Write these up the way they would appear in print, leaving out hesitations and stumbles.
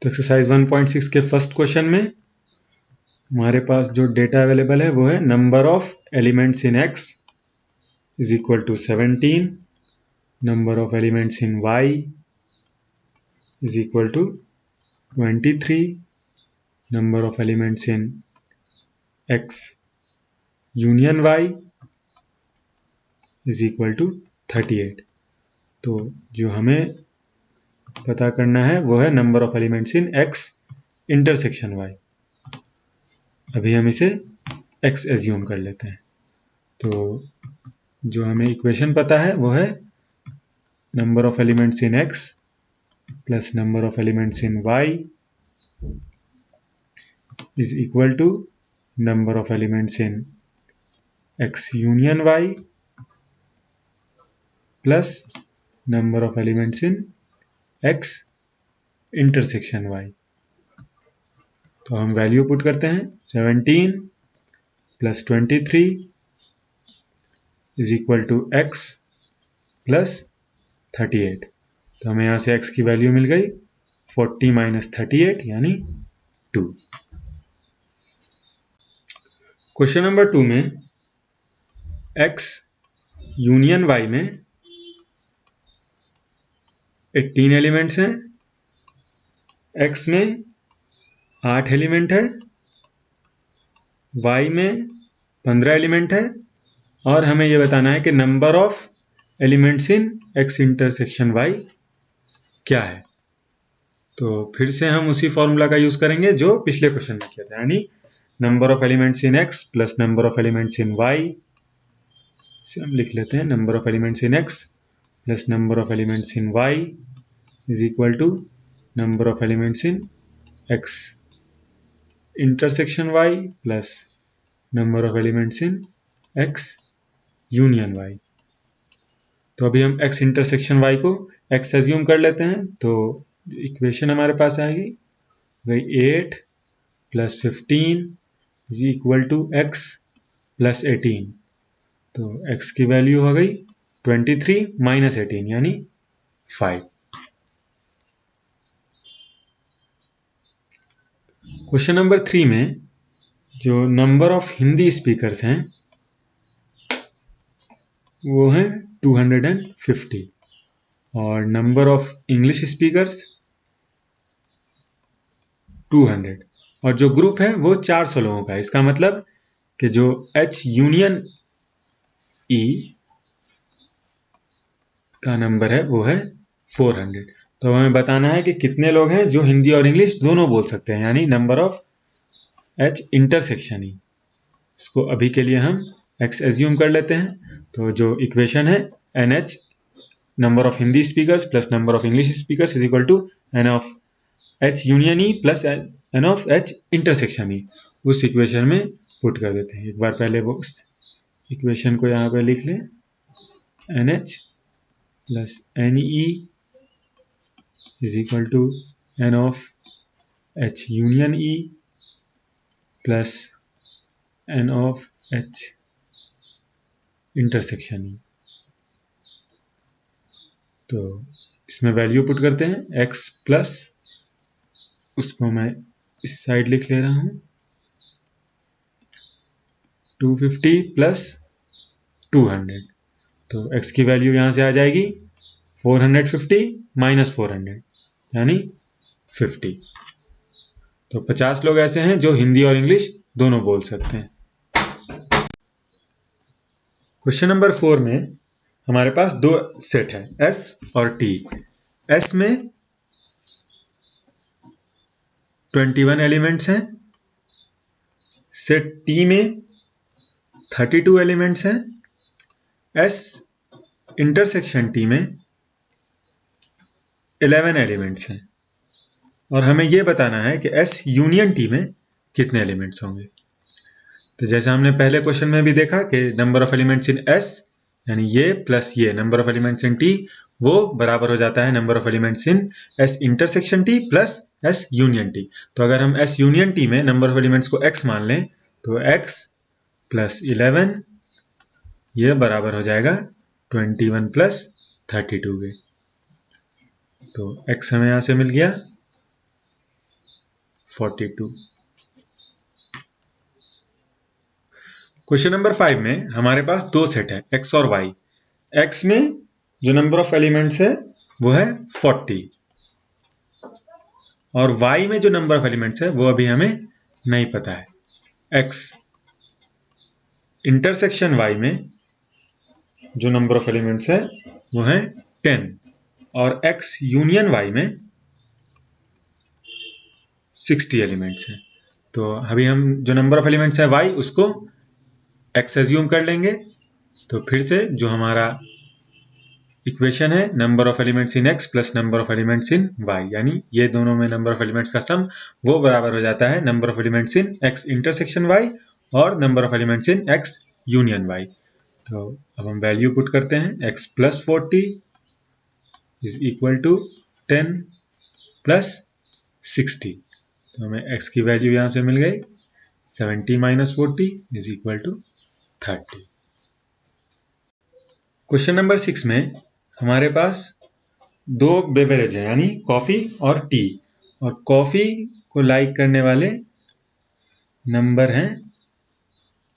तो एक्सरसाइज 1.6 के first question में हमारे पास जो डेटा अवेलेबल है वो है number of elements in x is equal to 17, number of elements in y is equal to 23, number of elements in x union y is equal to 38। तो जो हमें पता करना है वो है number of elements in x intersection y। अभी हम इसे x एज्यूम कर लेते हैं। तो जो हमें इक्वेशन पता है वो है number of elements in x plus number of elements in y is equal to number of elements in x union y plus number of elements in x intersection y। तो हम वैल्यू पुट करते हैं 17 plus 23 is equal to x plus 38। तो हमें यहाँ से x की value मिल गई 40 माइनस 38 यानी 2। क्वेश्चन नंबर 2 में x यूनियन y में 18 एलिमेंट्स हैं, x में 8 एलिमेंट है, y में 15 एलिमेंट है और हमें यह बताना है कि number of elements in x intersection y क्या है। तो फिर से हम उसी फॉर्मूला का यूज करेंगे जो पिछले क्वेश्चन में किया था, यानी number of elements in x plus number of elements in y से हम लिख लेते हैं number of elements in x plus number of elements in y is equal to number of elements in x intersection y plus number of elements in x union y। तो अभी हम x intersection y को x assume कर लेते हैं। तो equation हमारे पास आएगी वही 8 plus 15 is equal to x plus 18। तो x की वैल्यू हो गई 23 माइनस 18 यानी 5। क्वेश्चन नंबर 3 में जो नंबर ऑफ हिंदी स्पीकर्स हैं वो हैं 250 और नंबर ऑफ इंग्लिश स्पीकर्स 200 और जो ग्रुप है वो 400 लोगों का है। इसका मतलब कि जो H यूनियन E का नंबर है वो है 400। तो हमें बताना है कि कितने लोग हैं जो हिंदी और इंग्लिश दोनों बोल सकते हैं, यानी number of H intersection E। इसको अभी के लिए हम x एज्यूम कर लेते हैं। तो जो इक्वेशन है NH number of Hindi speakers plus number of English speakers is equal to n of H union E plus n of H intersection E, उस इक्वेशन में पुट कर देते हैं। एक बार पहले वो उस इक्वेशन को यहाँ पे लिख लें, NH plus NE is equal to n of H union E plus n of H intersection E। तो इसमें वैल्यू पुट करते हैं x प्लस, उसको मैं इस साइड लिख ले रहा हूं 250 प्लस 200। तो x की वैल्यू यहां से आ जाएगी 450 माइनस 400 यानी 50। तो 50 लोग ऐसे हैं जो हिंदी और इंग्लिश दोनों बोल सकते हैं। क्वेश्चन नंबर 4 में हमारे पास दो सेट है S और T। S में 21 एलिमेंट्स हैं, सेट T में 32 एलिमेंट्स हैं, S इंटरसेक्शन T में 11 एलिमेंट्स हैं और हमें यह बताना है कि S यूनियन T में कितने एलिमेंट्स होंगे। तो जैसे हमने पहले क्वेश्चन में भी देखा कि number of elements in S यानी ये प्लस ये number of elements in T वो बराबर हो जाता है number of elements in S intersection T plus S union T। तो अगर हम S यूनियन T में नंबर ऑफ एलिमेंट्स को x मान लें तो x प्लस 11 ये बराबर हो जाएगा 21 प्लस 32 के। तो x हमें यहां से मिल गया 42। क्वेश्चन नंबर 5 में हमारे पास दो सेट है x और y। x में जो नंबर ऑफ एलिमेंट्स है वो है 40 और y में जो नंबर ऑफ एलिमेंट्स है वो अभी हमें नहीं पता है। x इंटरसेक्शन y में जो नंबर ऑफ एलिमेंट्स है वो है 10 और x यूनियन y में 60 एलिमेंट्स हैं। तो अभी हम जो नंबर ऑफ एलिमेंट्स है y उसको x एज्यूम कर लेंगे। तो फिर से जो हमारा इक्वेशन है number of elements in x plus number of elements in y, यानी ये दोनों में नंबर ऑफ एलिमेंट्स का सम वो बराबर हो जाता है number of elements in x intersection y और number of elements in x union y। तो अब हम वैल्यू पुट करते हैं x plus 40 is equal to 10 plus 60। तो हमें x की वैल्यू यहां से मिल गई 70 minus 40 is equal to 30। Question number 6 में हमारे पास दो बेवरेज है यानी कॉफी और टी, और कॉफी को लाइक करने वाले नंबर हैं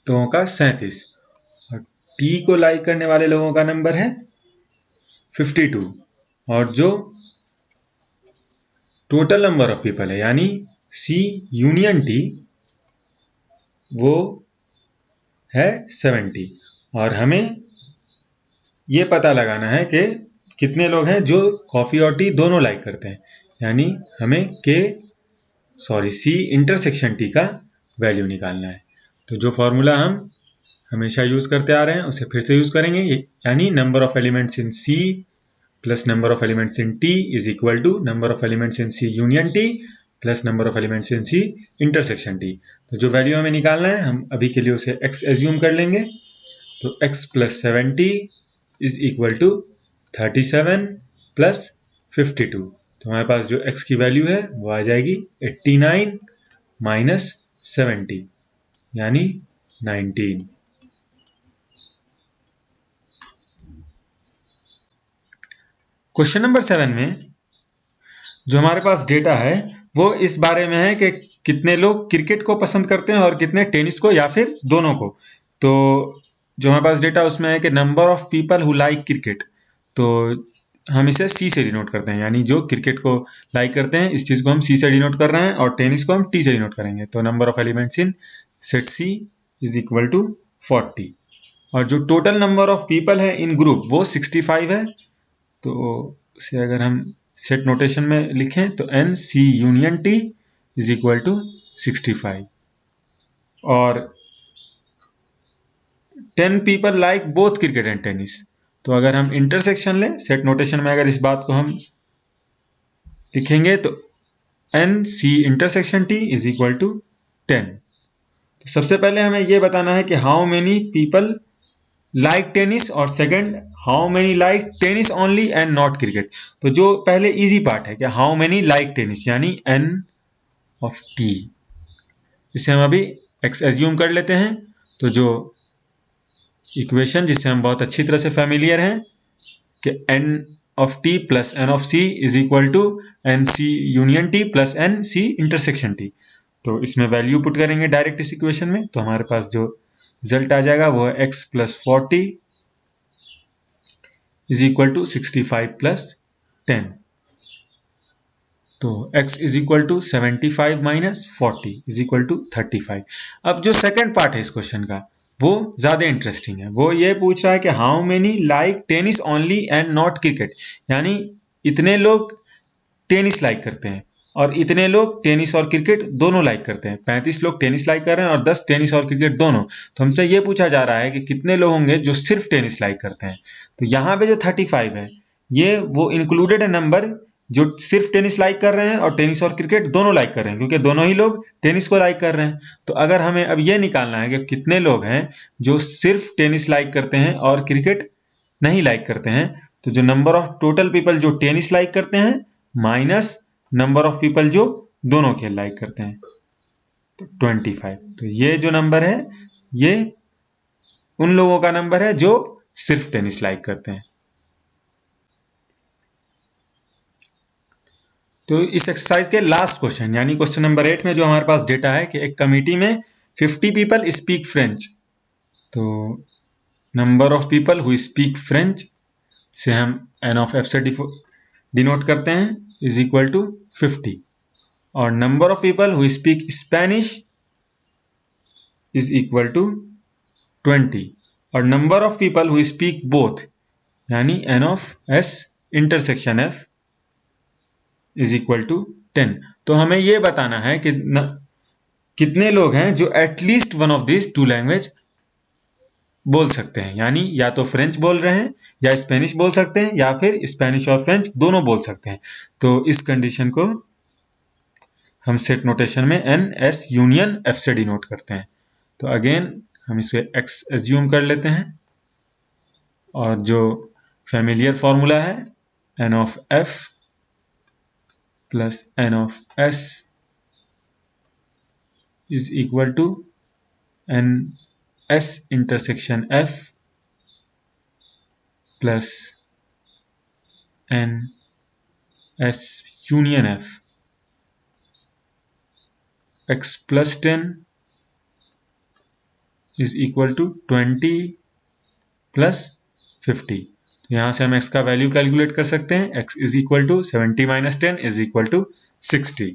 लोगों का 37 और टी को लाइक करने वाले लोगों का नंबर है 52 और जो टोटल नंबर ऑफ पीपल है यानी सी यूनियन टी वो है 70। और हमें ये पता लगाना है कि कितने लोग हैं जो कॉफी और टी दोनों लाइक करते हैं, यानी हमें सी इंटरसेक्शन टी का वैल्यू निकालना है। तो जो फॉर्मूला हम हमेशा यूज करते आ रहे हैं उसे फिर से यूज करेंगे, यानी number of elements in C plus number of elements in T is equal to number of elements in C union T plus number of elements in C intersection T. तो जो वैल्यू हमें निकालना है हम अभी के लिए उसे x एज्यूम कर लेंगे। तो x plus 70 is equal to 37 plus 52। तो हमारे पास जो x की वैल्यू है वो आ जाएगी 89 माइनस 70 यानी 19। क्वेश्चन नंबर 7 में जो हमारे पास डेटा है वो इस बारे में है कि कितने लोग क्रिकेट को पसंद करते हैं और कितने टेनिस को या फिर दोनों को। तो जो हमारे पास डेटा उसमें है कि number of people who like cricket, तो हम इसे सी से डिनोट करते हैं, यानी जो क्रिकेट को लाइक करते हैं इस चीज को हम सी से डिनोट कर रहे हैं और टेनिस को हम टी से डिनोट करेंगे। तो number of elements in set C is equal to 40 और जो टोटल नंबर ऑफ पीपल है इन ग्रुप वो 65 है। तो उसे अगर हम सेट नोटेशन में लिखें तो N C union T is equal to 65 और 10 people like both cricket and tennis. तो अगर हम इंटरसेक्शन लें सेट नोटेशन में, अगर इस बात को हम लिखेंगे तो N C intersection T is equal to 10। तो सबसे पहले हमें यह बताना है कि how many people like tennis और second how many like tennis only and not cricket. तो जो पहले इजी पार्ट है कि हाउ मेनी लाइक टेनिस यानी एन ऑफ टी, इसे हम अभी एक्स एज्यूम कर लेते हैं। तो जो इक्वेशन जिससे हम बहुत अच्छी तरह से फैमिलियर हैं कि N of T plus N of C is equal to N C union T plus N C intersection T. तो इसमें वैल्यू पुट करेंगे डायरेक्ट इस इक्वेशन में, तो हमारे पास जो रिजल्ट आ जाएगा वो है x plus 40 is equal to 65 plus 10। तो x is equal to 75 minus 40 is equal to 35। अब जो सेकंड पार्ट है इस क्वेश्चन का वो ज्यादा इंटरेस्टिंग है। वो ये पूछ रहा है कि how many like tennis only and not cricket, यानी इतने लोग टेनिस लाइक करते हैं और इतने लोग टेनिस और क्रिकेट दोनों लाइक करते हैं। 35 लोग टेनिस लाइक कर रहे हैं और 10 टेनिस और क्रिकेट दोनों। तो हमसे ये पूछा जा रहा है कि कितने लोग होंगे जो सिर्फ टेनिस लाइक करते हैं। तो यहाँ पे जो 35 है ये वो इंक्लूडेड है नंबर जो सिर्फ टेनिस लाइक कर रहे हैं और टेनिस और क्रिकेट दोनों लाइक कर रहे हैं, क्योंकि दोनों ही लोग टेनिस को लाइक कर रहे हैं। तो अगर हमें अब ये निकालना है कि कितने लोग हैं जो सिर्फ टेनिस लाइक करते हैं और क्रिकेट नहीं लाइक करते हैं, तो जो नंबर ऑफ टोटल पीपल जो टेनिस लाइक करते हैं माइनस नंबर ऑफ पीपल जो दोनों खेल लाइक करते हैं, तो 25। तो ये जो नंबर है ये उन लोगों का नंबर है जो सिर्फ टेनिस लाइक करते हैं। तो इस एक्सरसाइज के लास्ट क्वेश्चन यानी क्वेश्चन नंबर 8 में जो हमारे पास डेटा है कि एक कमिटी में 50 पीपल स्पीक फ्रेंच, तो number of people who speak French से हम एन ऑफ एफ से डिनोट करते हैं इज इक्वल टू 50, और number of people who speak Spanish is equal to 20, और number of people who speak both यानी N of S intersection F is equal to 10। तो हमें यह बताना है कि कितने लोग हैं जो at least one of this two language बोल सकते हैं, यानी या तो फ्रेंच बोल रहे हैं या स्पेनिश बोल सकते हैं या फिर स्पेनिश और फ्रेंच दोनों बोल सकते हैं। तो इस कंडीशन को हम सेट नोटेशन में एन एस यूनियन एफ से डिनोट करते हैं। तो अगेन हम इसे एक्स एज्यूम कर लेते हैं, और जो फैमिलियर फॉर्मूला है N of F plus N of S is equal to N S intersection F plus N S union F, x plus 10 is equal to 20 plus 50। तो यहां से हम x का वैल्यू कैलकुलेट कर सकते हैं, x is equal to 70 minus 10 is equal to 60।